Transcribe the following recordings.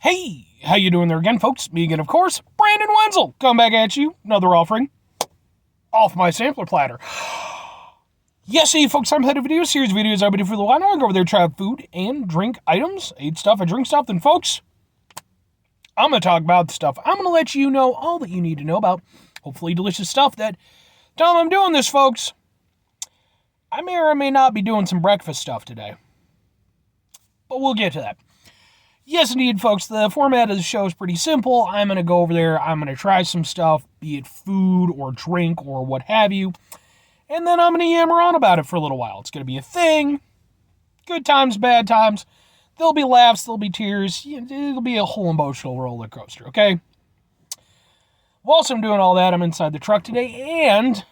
Hey, how you doing there again, folks? Me again, of course, Brandon Wenzel. Come back at you, another offering off my sampler platter. Yes, hey, folks, I'm head of video series videos. I've been doing for the while now. I go over there, try food and drink items. I eat stuff, I drink stuff. Then, folks, I'm going to talk about the stuff. I'm going to let you know all that you need to know about hopefully delicious stuff that, tell them I'm doing this, folks. I may or may not be doing some breakfast stuff today, but we'll get to that. Yes, indeed, folks, the format of the show is pretty simple. I'm going to go over there, I'm going to try some stuff, be it food or drink or what have you, and then I'm going to yammer on about it for a little while. It's going to be a thing. Good times, bad times. There'll be laughs, there'll be tears. It'll be a whole emotional roller coaster, okay? Whilst I'm doing all that, I'm inside the truck today, and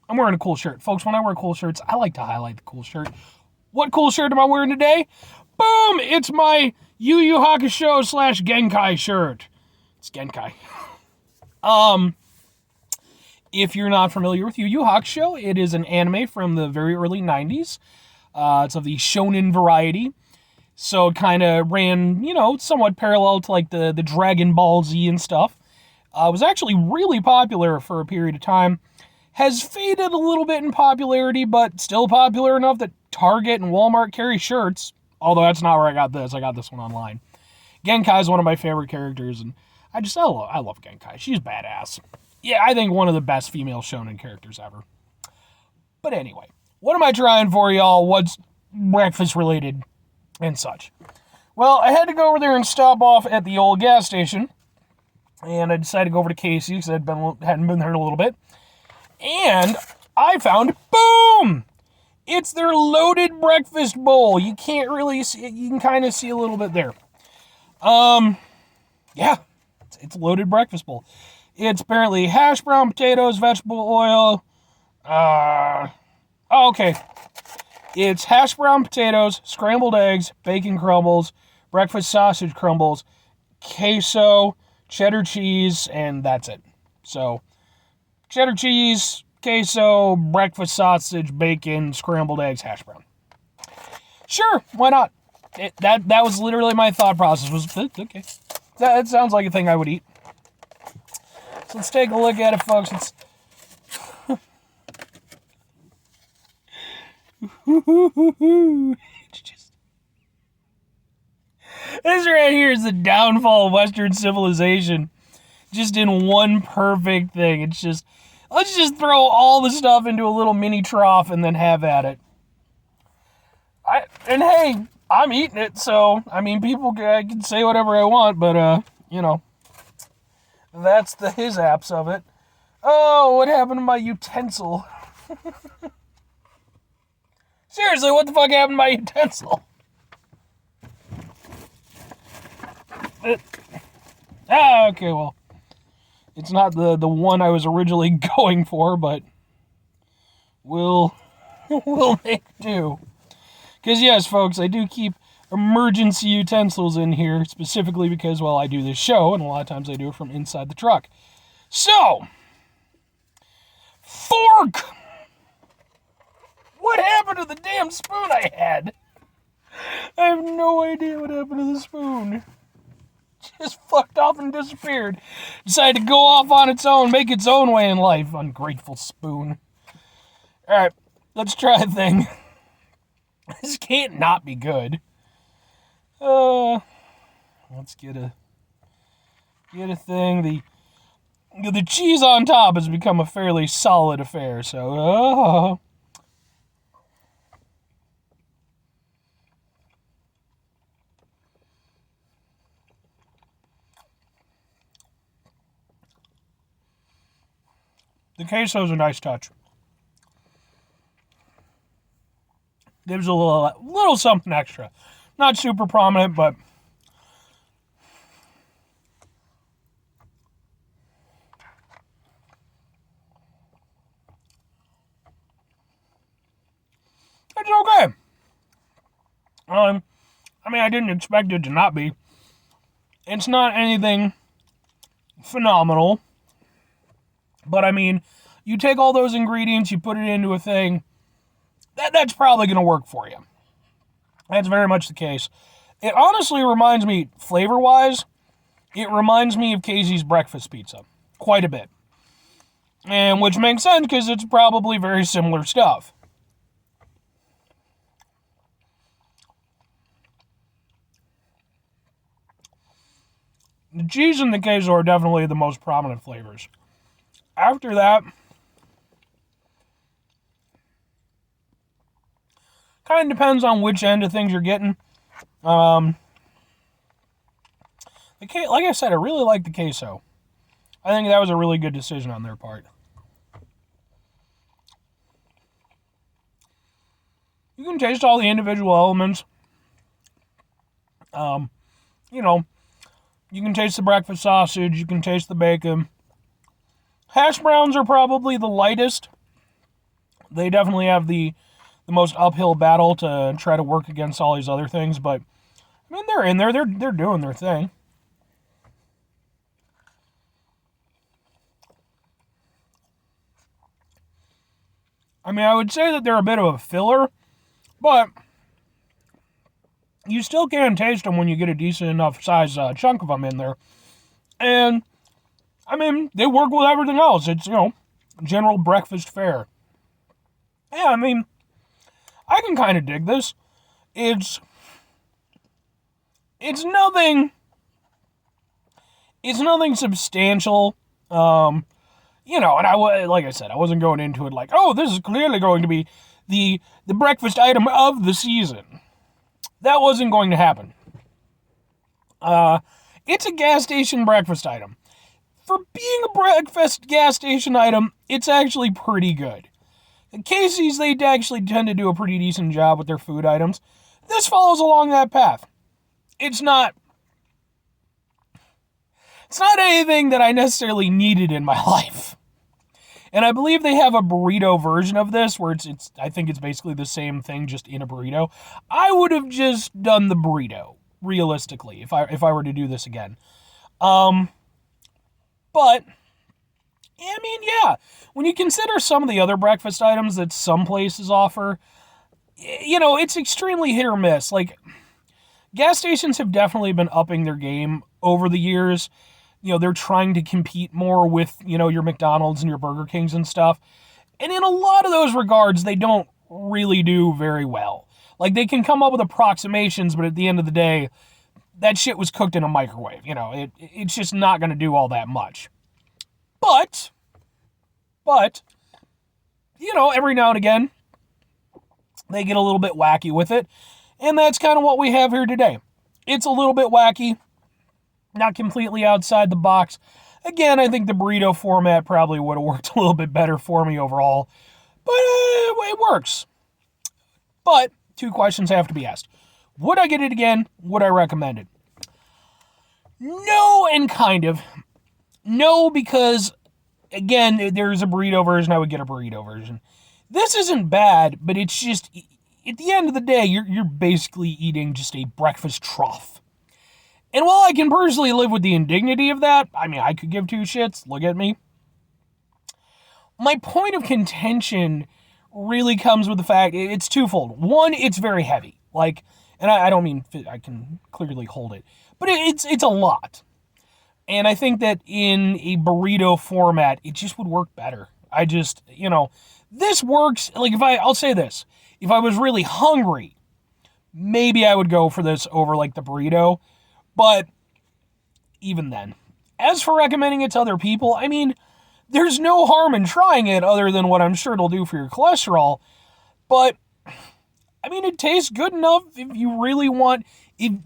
I'm wearing a cool shirt. Folks, when I wear cool shirts, I like to highlight the cool shirt. What cool shirt am I wearing today? Boom! It's my Yu Yu Hakusho / Genkai shirt. It's Genkai. If you're not familiar with Yu Yu Hakusho, it is an anime from the very early 90s. It's of the shonen variety. So it kind of ran, somewhat parallel to like the Dragon Ball Z and stuff. It was actually really popular for a period of time. Has faded a little bit in popularity, but still popular enough that Target and Walmart carry shirts. Although that's not where I got this. I got this one online. Genkai is one of my favorite characters, and I love Genkai. She's badass. Yeah, I think one of the best female shonen characters ever. But anyway, what am I trying for, y'all? What's breakfast related and such? Well, I had to go over there and stop off at the old gas station, and I decided to go over to Casey's because I hadn't been there in a little bit, and I found, boom! It's their loaded breakfast bowl. You can't really see it. You can kind of see a little bit there. Yeah, it's a loaded breakfast bowl. It's apparently hash brown potatoes, vegetable oil. Okay. It's hash brown potatoes, scrambled eggs, bacon crumbles, breakfast sausage crumbles, queso, cheddar cheese, and that's it. So, cheddar cheese, queso, breakfast sausage, bacon, scrambled eggs, hash brown. Sure, why not? That was literally my thought process. Was okay. That sounds like a thing I would eat. So let's take a look at it, folks. It's just this right here is the downfall of Western civilization. Just in one perfect thing. It's just, let's just throw all the stuff into a little mini trough and then have at it. And hey, I'm eating it, so, people can say whatever I want, but, that's the his apps of it. Oh, what happened to my utensil? Seriously, what the fuck happened to my utensil? Okay, well. It's not the one I was originally going for, but we'll make do. Because yes, folks, I do keep emergency utensils in here, specifically because, well, I do this show, and a lot of times I do it from inside the truck. So, fork! What happened to the damn spoon I had? I have no idea what happened to the spoon. Just fucked off and disappeared. Decided to go off on its own, make its own way in life. Ungrateful spoon. Alright, let's try a thing. This can't not be good. Let's get a thing. The cheese on top has become a fairly solid affair, so the queso's a nice touch. Gives a little something extra. Not super prominent, but it's okay. I didn't expect it to not be. It's not anything phenomenal. But you take all those ingredients, you put it into a thing, that's probably going to work for you. That's very much the case. It honestly reminds me, flavor-wise, it reminds me of Casey's breakfast pizza quite a bit. And which makes sense because it's probably very similar stuff. The cheese and the queso are definitely the most prominent flavors. After that, kind of depends on which end of things you're getting. Like I said, I really like the queso. I think that was a really good decision on their part. You can taste all the individual elements. You know, you can taste the breakfast sausage. You can taste the bacon. Hash browns are probably the lightest. They definitely have the most uphill battle to try to work against all these other things. But, I mean, they're in there. They're doing their thing. I mean, I would say that they're a bit of a filler, but you still can taste them when you get a decent enough size chunk of them in there. And, I mean, they work with everything else. It's, general breakfast fare. Yeah, I mean, I can kind of dig this. It's nothing substantial. And like I said, I wasn't going into it like, oh, this is clearly going to be the breakfast item of the season. That wasn't going to happen. It's a gas station breakfast item. For being a breakfast gas station item, it's actually pretty good. Casey's, they actually tend to do a pretty decent job with their food items. This follows along that path. It's not anything that I necessarily needed in my life. And I believe they have a burrito version of this where I think it's basically the same thing just in a burrito. I would have just done the burrito, realistically, if I were to do this again. But I mean, yeah, when you consider some of the other breakfast items that some places offer, it's extremely hit or miss. Like, gas stations have definitely been upping their game over the years. They're trying to compete more with, your McDonald's and your Burger Kings and stuff. And in a lot of those regards, they don't really do very well. Like, they can come up with approximations, but at the end of the day, that shit was cooked in a microwave. It's just not going to do all that much. But, every now and again, they get a little bit wacky with it. And that's kind of what we have here today. It's a little bit wacky. Not completely outside the box. Again, I think the burrito format probably would have worked a little bit better for me overall. But it works. But 2 questions have to be asked. Would I get it again? Would I recommend it? No, and kind of. No, because, again, there's a burrito version. I would get a burrito version. This isn't bad, but it's just, at the end of the day, you're basically eating just a breakfast trough. And while I can personally live with the indignity of that, I mean, I could give 2 shits. Look at me. My point of contention really comes with the fact it's twofold. One, it's very heavy. And I don't mean I can clearly hold it, but it's a lot. And I think that in a burrito format, it just would work better. This works. I'll say this. If I was really hungry, maybe I would go for this over the burrito. But even then, as for recommending it to other people, I mean, there's no harm in trying it other than what I'm sure it'll do for your cholesterol. But, I mean, it tastes good enough if you really want.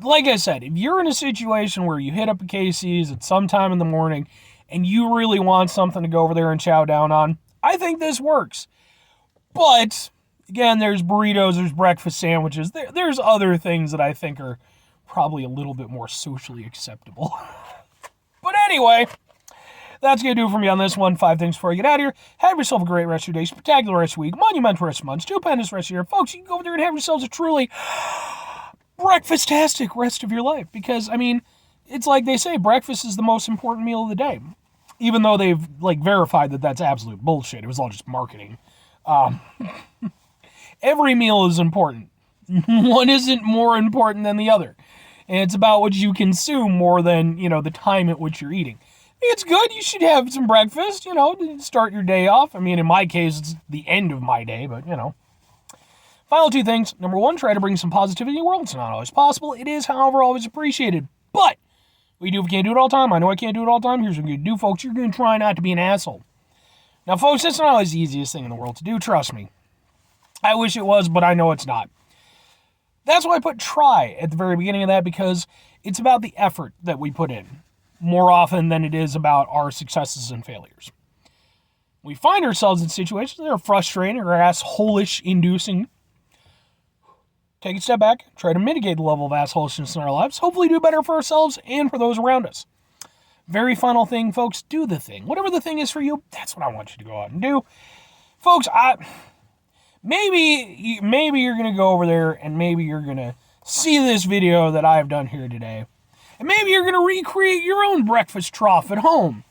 Like I said, if you're in a situation where you hit up a Casey's at some time in the morning and you really want something to go over there and chow down on, I think this works. But, again, there's burritos, there's breakfast sandwiches, there's other things that I think are probably a little bit more socially acceptable. But anyway, that's going to do it for me on this one. 5 things before I get out of here. Have yourself a great rest of your day, spectacular rest of your week, monumental rest of months, stupendous rest of your year. Folks, you can go over there and have yourselves a truly breakfastastic rest of your life. Because, I mean, it's like they say, breakfast is the most important meal of the day. Even though they've, verified that that's absolute bullshit. It was all just marketing. Every meal is important. One isn't more important than the other. And it's about what you consume more than, the time at which you're eating. It's good. You should have some breakfast, to start your day off. I mean, in my case, it's the end of my day, but, Final two things. Number one, try to bring some positivity in the world. It's not always possible. It is, however, always appreciated. But we can't do it all the time. I know I can't do it all the time. Here's what you're going to do, folks. You're going to try not to be an asshole. Now, folks, that's not always the easiest thing in the world to do. Trust me. I wish it was, but I know it's not. That's why I put try at the very beginning of that, because it's about the effort that we put in more often than it is about our successes and failures. We find ourselves in situations that are frustrating or asshole-ish inducing. Take a step back, try to mitigate the level of assholishness in our lives, hopefully do better for ourselves and for those around us. Very final thing, folks, do the thing. Whatever the thing is for you, that's what I want you to go out and do. Folks, maybe you're going to go over there and maybe you're going to see this video that I've done here today. And maybe you're going to recreate your own breakfast trough at home.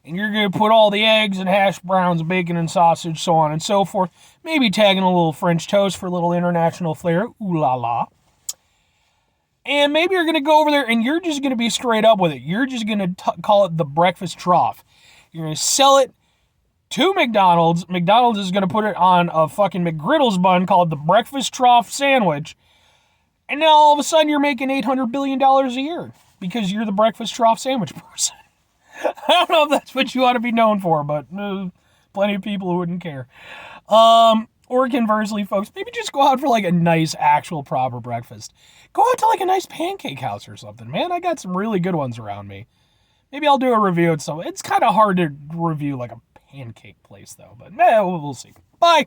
And you're going to put all the eggs and hash browns, bacon and sausage, so on and so forth. Maybe tagging a little French toast for a little international flair. Ooh la la. And maybe you're going to go over there and you're just going to be straight up with it. You're just going to call it the breakfast trough. You're going to sell it to McDonald's. McDonald's is going to put it on a fucking McGriddles bun called the breakfast trough sandwich. And now all of a sudden you're making $800 billion a year because you're the breakfast trough sandwich person. I don't know if that's what you ought to be known for, but plenty of people who wouldn't care. Or conversely, folks, maybe just go out for like a nice, actual, proper breakfast. Go out to like a nice pancake house or something, man. I got some really good ones around me. Maybe I'll do a review at some. It's kind of hard to review like a pancake place, though, but we'll see. Bye.